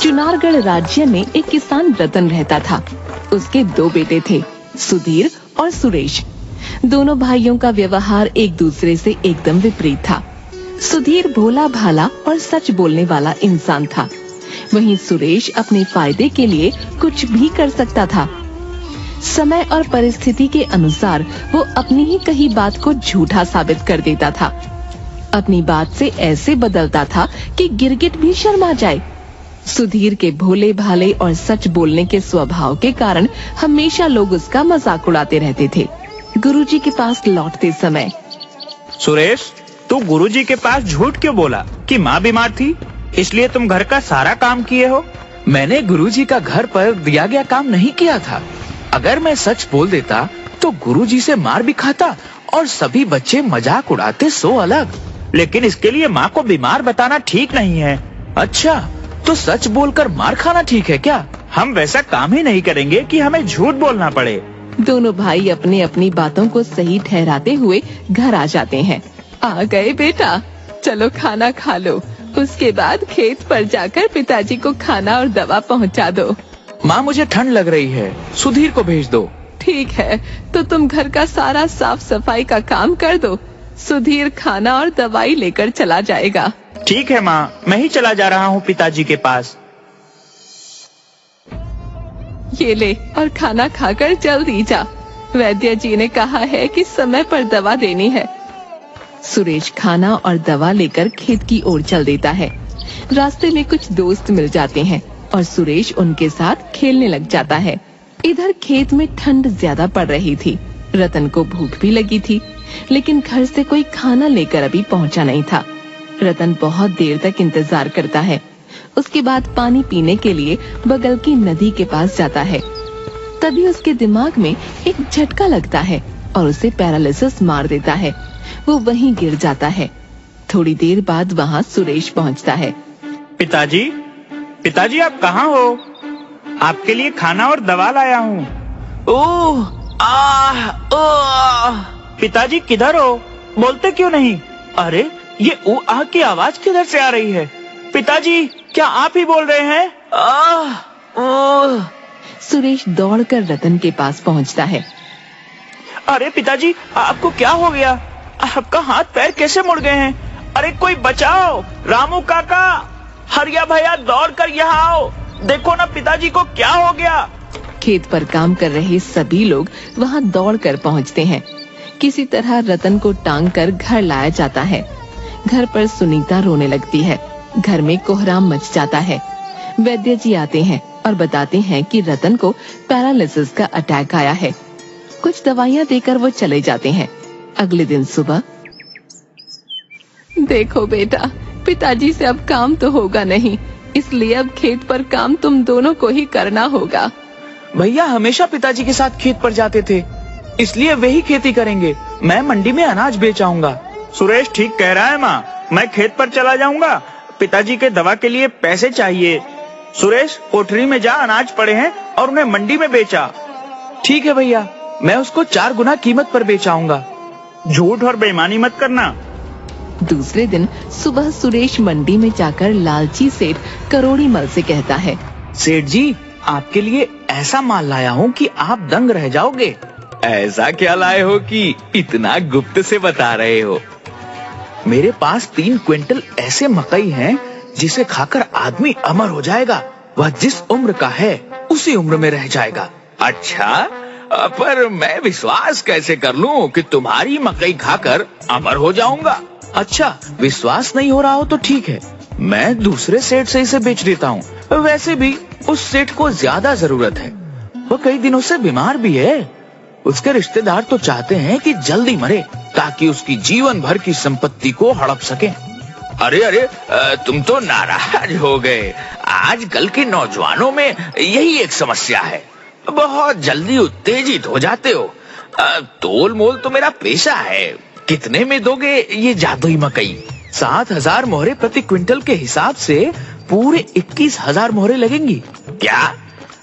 चुनारगढ़ राज्य में एक किसान रतन रहता था। उसके 2 बेटे थे, सुधीर और सुरेश। दोनों भाइयों का व्यवहार एक दूसरे से एकदम विपरीत था। सुधीर भोला भाला और सच बोलने वाला इंसान था, वहीं सुरेश अपने फायदे के लिए कुछ भी कर सकता था। समय और परिस्थिति के अनुसार वो अपनी ही कही बात को झूठा साबित कर देता था। अपनी बात से ऐसे बदलता था कि गिरगिट भी शर्मा जाए। सुधीर के भोले भाले और सच बोलने के स्वभाव के कारण हमेशा लोग उसका मजाक उड़ाते रहते थे। गुरुजी के पास लौटते समय, सुरेश, तू गुरुजी के पास झूठ क्यों बोला कि माँ बीमार थी, इसलिए तुम घर का सारा काम किए हो? मैंने गुरुजी का घर पर दिया गया काम नहीं किया था। अगर मैं सच बोल देता तो गुरुजी से मार भी खाता और सभी बच्चे मजाक उड़ाते सो अलग। लेकिन इसके लिए माँ को बीमार बताना ठीक नहीं है। अच्छा, तो सच बोलकर मार खाना ठीक है क्या? हम वैसा काम ही नहीं करेंगे कि हमें झूठ बोलना पड़े। दोनों भाई अपनी अपनी बातों को सही ठहराते हुए घर आ जाते हैं। आ गए बेटा, चलो खाना खा लो, उसके बाद खेत पर जाकर पिताजी को खाना और दवा पहुंचा दो। माँ, मुझे ठंड लग रही है, सुधीर को भेज दो। ठीक है, तो तुम घर का सारा साफ सफाई का काम कर दो, सुधीर खाना और दवाई लेकर चला जाएगा। ठीक है माँ, मैं ही चला जा रहा हूँ पिताजी के पास। ये ले और खाना खाकर जल्दी जा, वैद्य जी ने कहा है कि समय पर दवा देनी है। सुरेश खाना और दवा लेकर खेत की ओर चल देता है। रास्ते में कुछ दोस्त मिल जाते हैं और सुरेश उनके साथ खेलने लग जाता है। इधर खेत में ठंड ज्यादा पड़ रही थी। रतन को भूख भी लगी थी, लेकिन घर से कोई खाना लेकर अभी पहुंचा नहीं था। रतन बहुत देर तक इंतजार करता है। उसके बाद पानी पीने के लिए बगल की नदी के पास जाता है। तभी उसके दिमाग में एक झटका लगता है और उसे पैरालिसिस मार देता है। वो वहीं गिर जाता है। थोड़ी देर बाद वहाँ सुरेश पहुँचता है। पिताजी, पिताजी आप कहाँ हो? आपके लिए खाना और दवा लाया हूँ। ओह, पिताजी किधर हो? बोलते क्यों नहीं? अरे, ये ऊ आ की आवाज किधर से आ रही है? पिताजी, क्या आप ही बोल रहे हैं? सुरेश दौड़कर रतन के पास पहुंचता है। अरे पिताजी, आपको क्या हो गया? आपका हाथ पैर कैसे मुड़ गए हैं? अरे कोई बचाओ! रामू काका, हरिया भैया दौड़कर यहाँ आओ, देखो ना पिताजी को क्या हो गया। खेत पर काम कर रहे सभी लोग वहाँ दौड़कर पहुँचते हैं। किसी तरह रतन को टांग कर घर लाया जाता है। घर पर सुनीता रोने लगती है। घर में कोहराम मच जाता है। वैद्य जी आते हैं और बताते हैं कि रतन को पैरालिसिस का अटैक आया है। कुछ दवाइयाँ देकर वो चले जाते हैं। अगले दिन सुबह, देखो बेटा, पिताजी से अब काम तो होगा नहीं, इसलिए अब खेत पर काम तुम दोनों को ही करना होगा। भैया हमेशा पिताजी के साथ खेत पर जाते थे, इसलिए वे ही खेती करेंगे। मैं मंडी में अनाज बेच आऊंगा। सुरेश ठीक कह रहा है माँ, मैं खेत पर चला जाऊंगा। पिताजी के दवा के लिए पैसे चाहिए। सुरेश, कोठरी में जा, अनाज पड़े हैं और उन्हें मंडी में बेचा। ठीक है भैया, मैं उसको 4 गुना कीमत पर बेच आऊंगा। झूठ और बेईमानी मत करना। दूसरे दिन सुबह सुरेश मंडी में जाकर लालची सेठ करोड़ी मल से कहता है, सेठ जी, आपके लिए ऐसा माल लाया हूँ कि आप दंग रह जाओगे। ऐसा क्या लाए हो कि इतना गुप्त से बता रहे हो? मेरे पास 3 क्विंटल ऐसे मकई हैं जिसे खाकर आदमी अमर हो जाएगा। वह जिस उम्र का है उसी उम्र में रह जाएगा। अच्छा, पर मैं विश्वास कैसे कर लूं कि तुम्हारी मकई खाकर अमर हो जाऊंगा? अच्छा, विश्वास नहीं हो रहा हो तो ठीक है, मैं दूसरे सेठ से इसे बेच देता हूँ। वैसे भी उस सेठ को ज्यादा जरूरत है, वो कई दिनों से बीमार भी है। उसके रिश्तेदार तो चाहते हैं कि जल्दी मरे ताकि उसकी जीवन भर की संपत्ति को हड़प सके। अरे अरे, तुम तो नाराज हो गए। आजकल के नौजवानों में यही एक समस्या है, बहुत जल्दी उत्तेजित हो जाते हो। तोल मोल तो मेरा पेशा है। कितने में दोगे ये जादुई मकई? 7,000 मोहरे प्रति क्विंटल के हिसाब से पूरे 21,000 मोहरे लगेंगी। क्या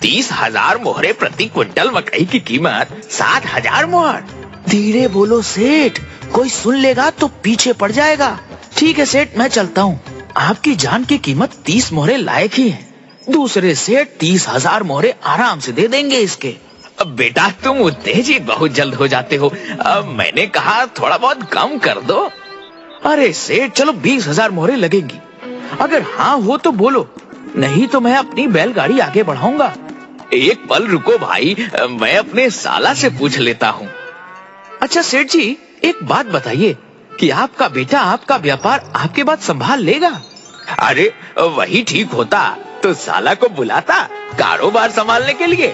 30,000 मोहरे प्रति क्विंटल मकई की कीमत 7,000 मोहर? धीरे बोलो सेठ, कोई सुन लेगा तो पीछे पड़ जाएगा। ठीक है सेठ, मैं चलता हूँ। आपकी जान की कीमत 30 मोहरे लायक ही है। दूसरे से 30,000 मोहरे आराम से दे देंगे इसके। अब बेटा तुम उत्तेजित बहुत जल्द हो जाते हो। अब मैंने कहा थोड़ा बहुत कम कर दो। अरे सेठ चलो 20,000 मोहरे लगेंगी। अगर हाँ हो तो बोलो, नहीं तो मैं अपनी बैलगाड़ी आगे बढ़ाऊंगा। एक पल रुको भाई, मैं अपने साला से पूछ लेता हूँ। अच्छा सेठ जी, एक बात बताइए कि आपका बेटा आपका व्यापार आपके बाद संभाल लेगा? अरे वही ठीक होता तो साला को बुलाता कारोबार संभालने के लिए।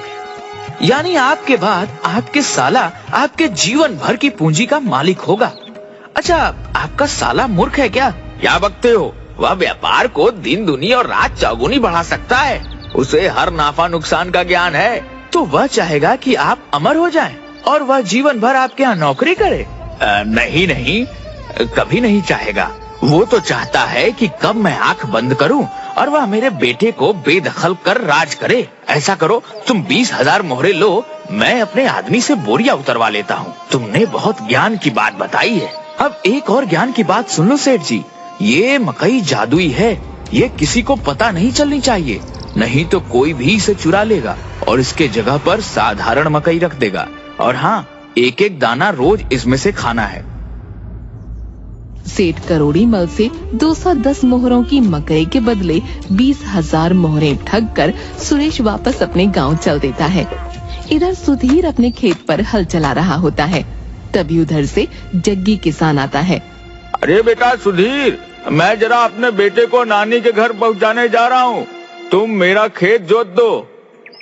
यानी आपके बाद आपके साला आपके जीवन भर की पूंजी का मालिक होगा। अच्छा, आपका साला मूर्ख है क्या? क्या बकते हो? वह व्यापार को दिन दुनी और रात चौगुनी बढ़ा सकता है। उसे हर नाफा नुकसान का ज्ञान है। तो वह चाहेगा कि आप अमर हो जाएं और वह जीवन भर आपके यहाँ नौकरी करे? नहीं नहीं, कभी नहीं चाहेगा। वो तो चाहता है कि कब मैं आंख बंद करूं और वह मेरे बेटे को बेदखल कर राज करे। ऐसा करो, तुम 20,000 मोहरे लो, मैं अपने आदमी से बोरिया उतरवा लेता हूँ। तुमने बहुत ज्ञान की बात बताई है। अब एक और ज्ञान की बात सुन लो सेठ जी, ये मकई जादुई है। ये किसी को पता नहीं चलनी चाहिए, नहीं तो कोई भी इसे चुरा लेगा और इसके जगह पर साधारण मकई रख देगा। और हाँ, एक एक दाना रोज इसमें से खाना है। सेठ करोड़ी मल से 210 मोहरों की मकई के बदले 20,000 मोहरें ठग कर सुरेश वापस अपने गांव चल देता है। इधर सुधीर अपने खेत पर हल चला रहा होता है। तभी उधर से जग्गी किसान आता है। अरे बेटा सुधीर, मैं जरा अपने बेटे को नानी के घर पहुंचाने जा रहा हूँ, तुम मेरा खेत जोत दो।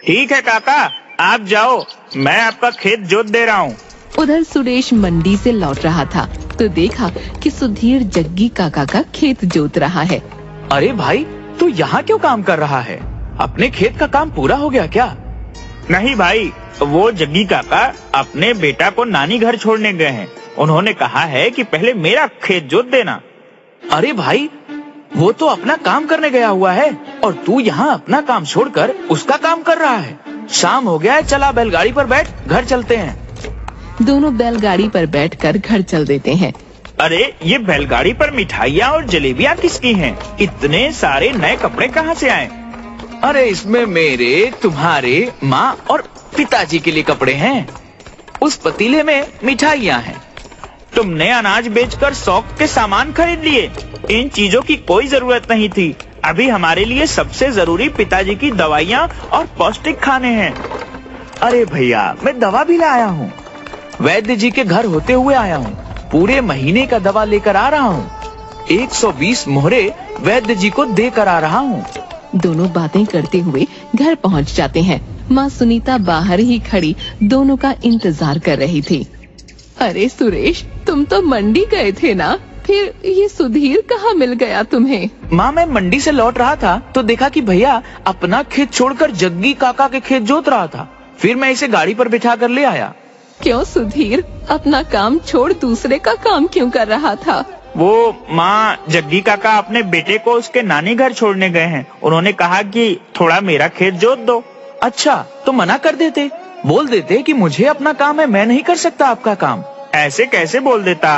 ठीक है काका, आप जाओ, मैं आपका खेत जोत दे रहा हूँ। उधर सुरेश मंडी से लौट रहा था तो देखा कि सुधीर जग्गी काका का खेत जोत रहा है। अरे भाई, तू यहाँ क्यों काम कर रहा है? अपने खेत का काम पूरा हो गया क्या? नहीं भाई, वो जग्गी काका अपने बेटा को नानी घर छोड़ने गए हैं। उन्होंने कहा है कि पहले मेरा खेत जोत देना। अरे भाई, वो तो अपना काम करने गया हुआ है और तू यहाँ अपना काम छोड़कर उसका काम कर रहा है। शाम हो गया है, चला बैलगाड़ी पर बैठ, घर चलते हैं। दोनों बैलगाड़ी पर बैठकर घर चल देते हैं। अरे ये बैलगाड़ी पर मिठाइयाँ और जलेबियाँ किसकी हैं? इतने सारे नए कपड़े कहाँ से आए? अरे इसमें मेरे, तुम्हारे, माँ और पिताजी के लिए कपड़े हैं। उस पतीले में मिठाइयाँ हैं। तुमने अनाज बेचकर शौक के सामान खरीद लिए। इन चीजों की कोई जरूरत नहीं थी। अभी हमारे लिए सबसे जरूरी पिताजी की दवाइयाँ और पौष्टिक खाने हैं। अरे भैया, मैं दवा भी लाया हूँ। वैद्य जी के घर होते हुए आया हूँ। पूरे महीने का दवा लेकर आ रहा हूँ। 120 मोहरे वैद्य जी को देकर आ रहा हूँ। दोनों बातें करते हुए घर पहुंच जाते हैं। माँ सुनीता बाहर ही खड़ी दोनों का इंतजार कर रही थी। अरे सुरेश, तुम तो मंडी गए थे ना, फिर ये सुधीर कहाँ मिल गया तुम्हें? माँ, मैं मंडी से लौट रहा था तो देखा कि भैया अपना खेत छोड़कर जग्गी काका के खेत जोत रहा था। फिर मैं इसे गाड़ी पर बिठा कर ले आया। क्यों सुधीर, अपना काम छोड़ दूसरे का काम क्यों कर रहा था? वो माँ, जग्गी काका अपने बेटे को उसके नानी घर छोड़ने गए हैं। उन्होंने कहा कि थोड़ा मेरा खेत जोत दो। अच्छा, तो मना कर देते, बोल देते कि मुझे अपना काम है, मैं नहीं कर सकता आपका काम। ऐसे कैसे बोल देता?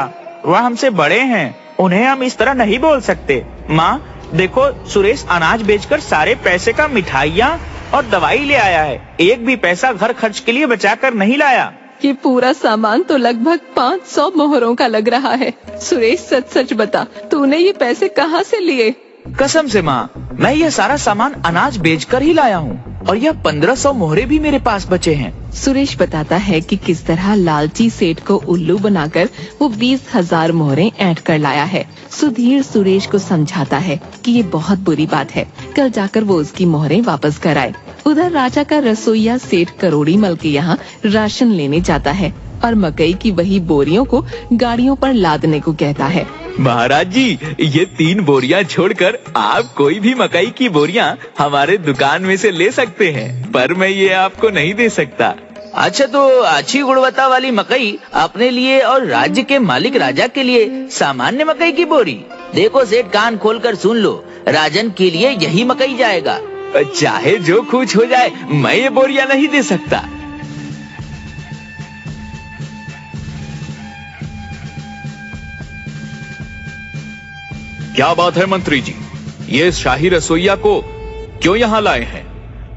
वह हमसे बड़े हैं, उन्हें हम इस तरह नहीं बोल सकते। माँ देखो, सुरेश अनाज बेचकर सारे पैसे का मिठाइयाँ और दवाई ले आया है। एक भी पैसा घर खर्च के लिए बचा कर नहीं लाया। ये पूरा सामान तो लगभग 500 मोहरों का लग रहा है। सुरेश सच सच बता, तूने ये पैसे कहाँ से लिए? कसम से माँ, मैं यह सारा सामान अनाज बेचकर ही लाया हूँ और यह 1500 मोहरे भी मेरे पास बचे हैं। सुरेश बताता है कि किस तरह लालची सेठ को उल्लू बनाकर वो 20,000 मोहरें ऐंठ कर लाया है। सुधीर सुरेश को समझाता है कि ये बहुत बुरी बात है, कल जाकर वो उसकी मोहरें वापस कराए। उधर राजा का रसोइया सेठ करोड़ी मल के यहाँ राशन लेने जाता है और मकई की वही बोरियों को गाड़ियों पर लादने को कहता है। महाराज जी, ये 3 बोरियां छोड़कर आप कोई भी मकई की बोरियां हमारे दुकान में से ले सकते हैं, पर मैं ये आपको नहीं दे सकता। अच्छा, तो अच्छी गुणवत्ता वाली मकई अपने लिए और राज्य के मालिक राजा के लिए सामान्य मकई की बोरी। देखो सेठ, कान खोलकर सुन लो, राजन के लिए यही मकई जाएगा। चाहे जो कुछ हो जाए, मैं ये बोरियां नहीं दे सकता। क्या बात है मंत्री जी, ये शाही रसोइया को क्यों यहाँ लाए हैं?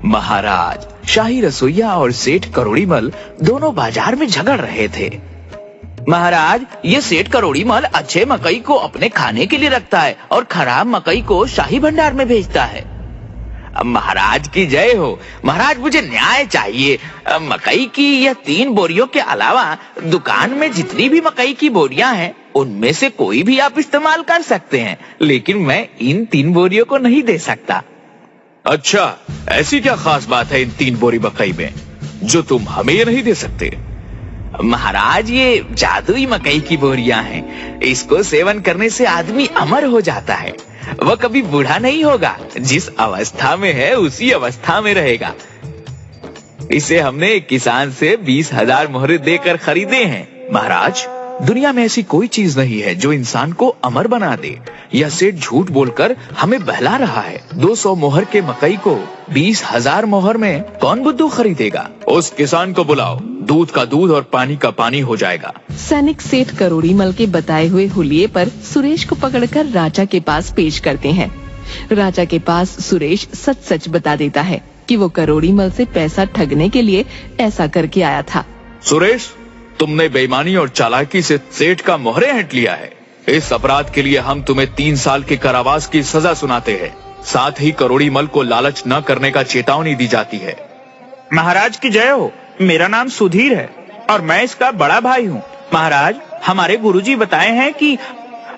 महाराज, शाही रसोइया और सेठ करोड़ीमल दोनों बाजार में झगड़ रहे थे। महाराज, ये सेठ करोड़ीमल अच्छे मकई को अपने खाने के लिए रखता है और खराब मकई को शाही भंडार में भेजता है। महाराज की जय हो। महाराज, मुझे न्याय चाहिए। मकई की यह 3 बोरियों के अलावा दुकान में जितनी भी मकई की बोरियां हैं उनमें से कोई भी आप इस्तेमाल कर सकते हैं, लेकिन मैं इन 3 बोरियों को नहीं दे सकता। अच्छा, ऐसी क्या खास बात है इन 3 बोरी मकई में जो तुम हमें ये नहीं दे सकते? महाराज, ये जादुई मकई की बोरियां हैं। इसको सेवन करने से आदमी अमर हो जाता है। वह कभी बूढ़ा नहीं होगा, जिस अवस्था में है उसी अवस्था में रहेगा। इसे हमने एक किसान से 20,000 मोहरे देकर खरीदे हैं। महाराज, दुनिया में ऐसी कोई चीज नहीं है जो इंसान को अमर बना दे। यह सेठ झूठ बोलकर हमें बहला रहा है। 200 मोहर के मकई को 20,000 मोहर में कौन बुद्धू खरीदेगा? उस किसान को बुलाओ, दूध का दूध और पानी का पानी हो जाएगा। सैनिक सेठ करोड़ीमल के बताए हुए हुलिये पर सुरेश को पकड़कर राजा के पास पेश करते हैं। राजा के पास सुरेश सच सच बता देता है कि वो करोड़ीमल से पैसा ठगने के लिए ऐसा करके आया था। सुरेश, तुमने बेईमानी और चालाकी से सेठ का मोहरे ऐंठ लिया है। इस अपराध के लिए हम तुम्हें 3 साल के कारावास की सजा सुनाते हैं। साथ ही करोड़ीमल को लालच न करने का चेतावनी दी जाती है। महाराज की जय हो। मेरा नाम सुधीर है और मैं इसका बड़ा भाई हूँ। महाराज, हमारे गुरुजी बताए हैं कि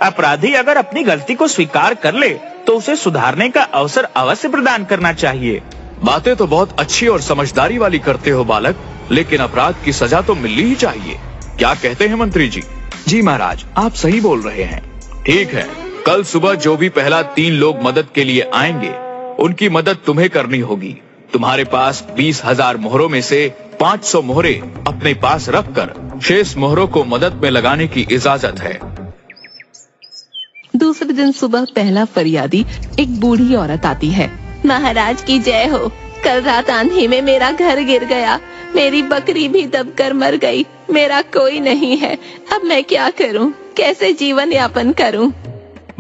अपराधी अगर अपनी गलती को स्वीकार कर ले तो उसे सुधारने का अवसर अवश्य प्रदान करना चाहिए। बातें तो बहुत अच्छी और समझदारी वाली करते हो बालक, लेकिन अपराध की सजा तो मिलनी ही चाहिए। क्या कहते हैं मंत्री जी? जी महाराज, आप सही बोल रहे हैं। ठीक है, कल सुबह जो भी पहला 3 लोग मदद के लिए आएंगे उनकी मदद तुम्हें करनी होगी। तुम्हारे पास 20,000 मोहरों में से 500 मोहरे अपने पास रखकर शेष मोहरों को मदद में लगाने की इजाजत है। दूसरे दिन सुबह पहला फरियादी एक बूढ़ी औरत आती है। महाराज की जय हो। कल रात आंधी में मेरा घर गिर गया, मेरी बकरी भी दबकर मर गई, मेरा कोई नहीं है। अब मैं क्या करूं? कैसे जीवन यापन करूं?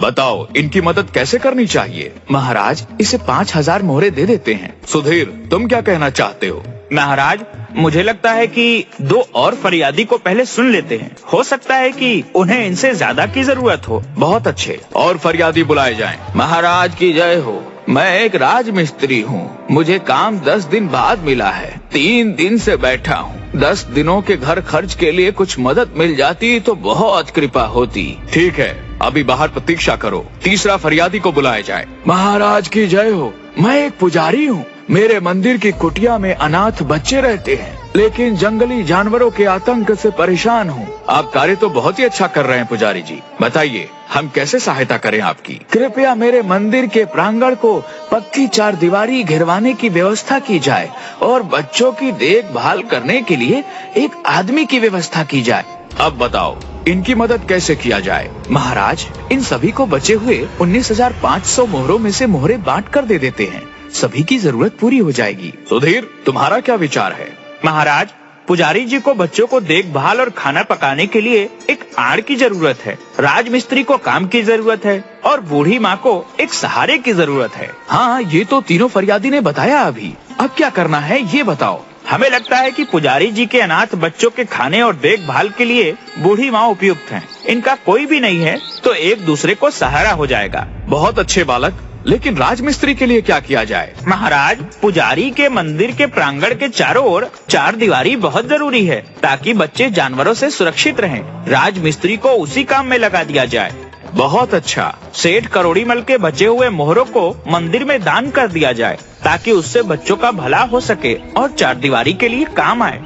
बताओ, इनकी मदद कैसे करनी चाहिए? महाराज, इसे 5,000 मोहरे दे देते हैं। सुधीर, तुम क्या कहना चाहते हो? महाराज, मुझे लगता है कि 2 और फरियादी को पहले सुन लेते हैं। हो सकता है कि उन्हें इनसे ज्यादा की जरूरत हो। बहुत अच्छे, और फरियादी बुलाए जाएं। महाराज की जय हो। मैं एक राजमिस्त्री हूँ। मुझे काम 10 दिन बाद मिला है। 3 दिन से बैठा हूँ। 10 दिनों के घर खर्च के लिए कुछ मदद मिल जाती तो बहुत कृपा होती। ठीक है, अभी बाहर प्रतीक्षा करो। तीसरा फरियादी को बुलाया जाए। महाराज की जय हो। मैं एक पुजारी हूँ। मेरे मंदिर की कुटिया में अनाथ बच्चे रहते हैं, लेकिन जंगली जानवरों के आतंक से परेशान हूँ। आप कार्य तो बहुत ही अच्छा कर रहे हैं पुजारी जी। बताइए, हम कैसे सहायता करें आपकी? कृपया मेरे मंदिर के प्रांगण को पक्की 4 दीवारी घिरवाने की व्यवस्था की जाए और बच्चों की देखभाल करने के लिए एक आदमी की व्यवस्था की जाए। अब बताओ, इनकी मदद कैसे किया जाए? महाराज, इन सभी को बचे हुए 19,500 मोहरों में से मोहरे बांट कर दे देते हैं। सभी की जरूरत पूरी हो जाएगी। सुधीर, तुम्हारा क्या विचार है? महाराज, पुजारी जी को बच्चों को देखभाल और खाना पकाने के लिए एक आड़ की जरूरत है, राजमिस्त्री को काम की जरूरत है और बूढ़ी माँ को एक सहारे की जरूरत है। हाँ, ये तो तीनों फरियादी ने बताया अभी। अब क्या करना है ये बताओ। हमें लगता है कि पुजारी जी के अनाथ बच्चों के खाने और देखभाल के लिए बूढ़ी माँ उपयुक्त हैं। इनका कोई भी नहीं है तो एक दूसरे को सहारा हो जाएगा। बहुत अच्छे बालक, लेकिन राजमिस्त्री के लिए क्या किया जाए? महाराज, पुजारी के मंदिर के प्रांगण के चारों ओर 4 दीवारी बहुत जरूरी है ताकि बच्चे जानवरों से सुरक्षित रहें। राजमिस्त्री को उसी काम में लगा दिया जाए। बहुत अच्छा। सेठ करोड़ीमल के बचे हुए मोहरों को मंदिर में दान कर दिया जाए ताकि उससे बच्चों का भला हो सके और 4 दीवारी के लिए काम आए।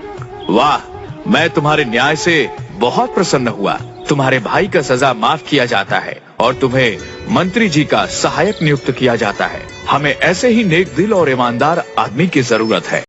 वाह, मैं तुम्हारे न्याय से बहुत प्रसन्न हुआ। तुम्हारे भाई का सजा माफ किया जाता है और तुम्हें मंत्री जी का सहायक नियुक्त किया जाता है। हमें ऐसे ही नेक दिल और ईमानदार आदमी की जरूरत है।